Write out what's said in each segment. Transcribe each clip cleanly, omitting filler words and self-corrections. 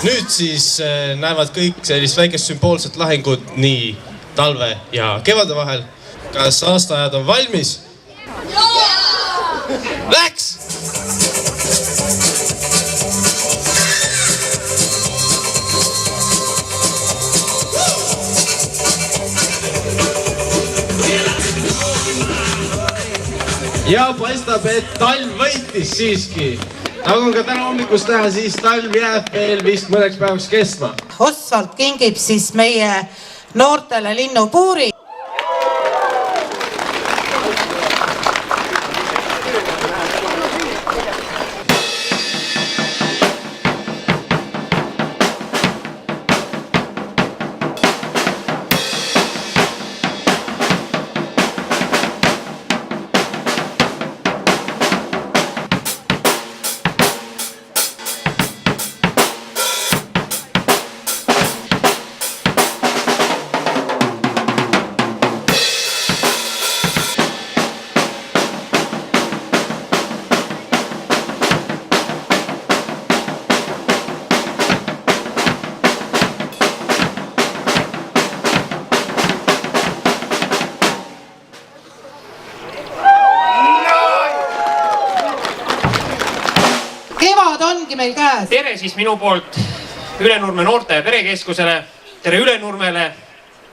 Nüüd siis näevad kõik sellist väikest sümboolset lahingut nii talve ja kevade vahel. Kas aastaajad on valmis? Läks! Ja paistab, et talv võitis siiski. Nagu ka täna hommikust näha, siis talv jääb veel vist mõneks päevaks kestma. Osvald kingib siis meie noortele linnupuuri. Meil käes. Tere siis minu poolt Ülenurme noorte- ja perekeskusele, tere Ülenurmele,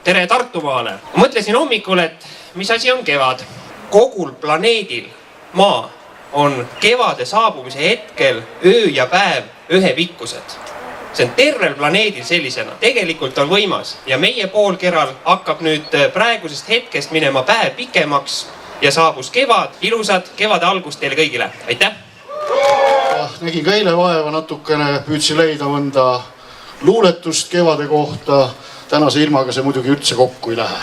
tere Tartumaale. Mõtlesin hommikul, et mis asi on kevad. Kogul planeedil Maa on kevade saabumise hetkel öö ja päev ühepikkused. See on tervel planeedil sellisena. Tegelikult on võimas ja meie poolkeral hakkab nüüd praegusest hetkest minema päev pikemaks ja saabus kevad. Ilusad kevade algust teile kõigile. Aitäh! Nägin ka eile vaeva natukene, püüdsin leida mõnda luuletust kevade kohta. Tänase ilmaga see muidugi üldse kokku ei lähe.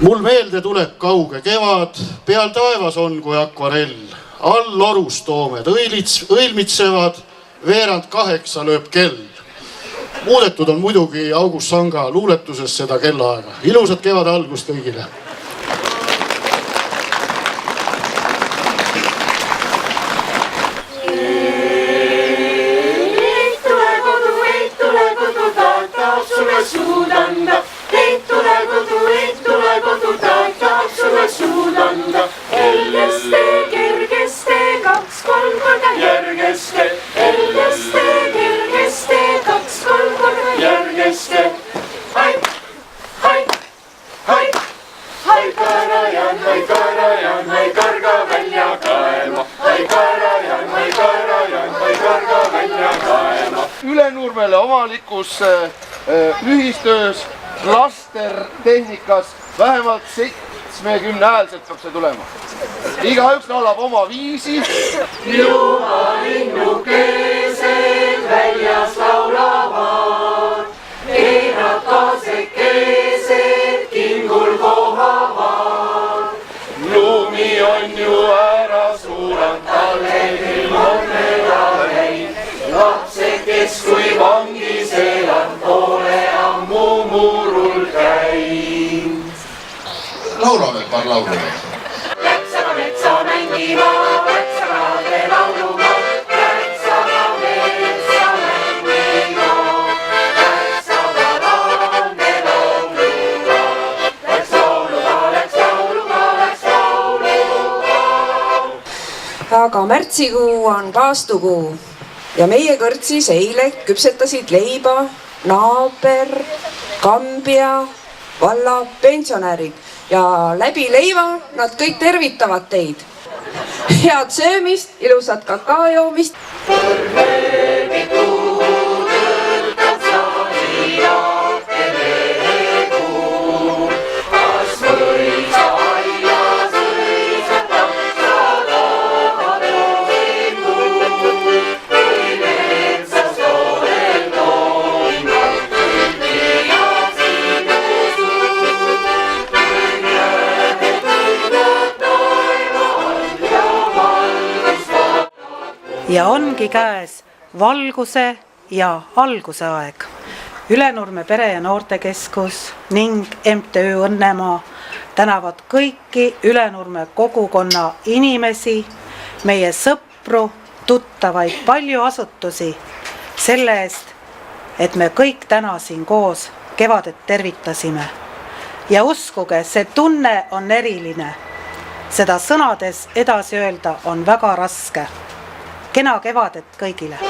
Mul meelde tuleb kauge kevad, peal taevas on kui akvarell. All orustoomed õilmitsevad, veerand 8 lööb kell. Muudetud on muidugi August Sanga luuletuses seda kellaaega. Ilusat kevade algust kõigile! Ülenurmele omalikus ühistöös lastertehnikas vähemalt 70 häälselt peab see tulema. Igaüks laulab oma viisi. Juba linnukesed väljas laulavad, keerad kaasekesed kingul kohavad. Lumi on ju ära suurand, talvedel on medaleid, lapsekes kui vangis elad, pole ammu muurul käinud. Laulame paar laulu. Läksaga metsa mängima, läksaga lauluma, läksaga metsa mängima, läksaga lauluma, läks lauluma, läks lauluma, läks lauluma. Aga märtsikuu on paastukuu ja meie kõrtsis eile küpsetasid leiba naaber, Kambja valla pensionärid ja läbi leiva nad kõik tervitavad teid. Head söömist, ilusat kakao joomist. Ja ongi käes valguse ja alguse aeg. Ülenurme Pere- ja Noortekeskus ning MTÜ Õnnemaa tänavad kõiki Ülenurme kogukonna inimesi, meie sõpru, tuttavaid, palju asutusi selle eest, et me kõik täna siin koos kevadet tervitasime. Ja uskuge, see tunne on eriline. Seda sõnades edasi öelda on väga raske. Kena kevadet kõigile!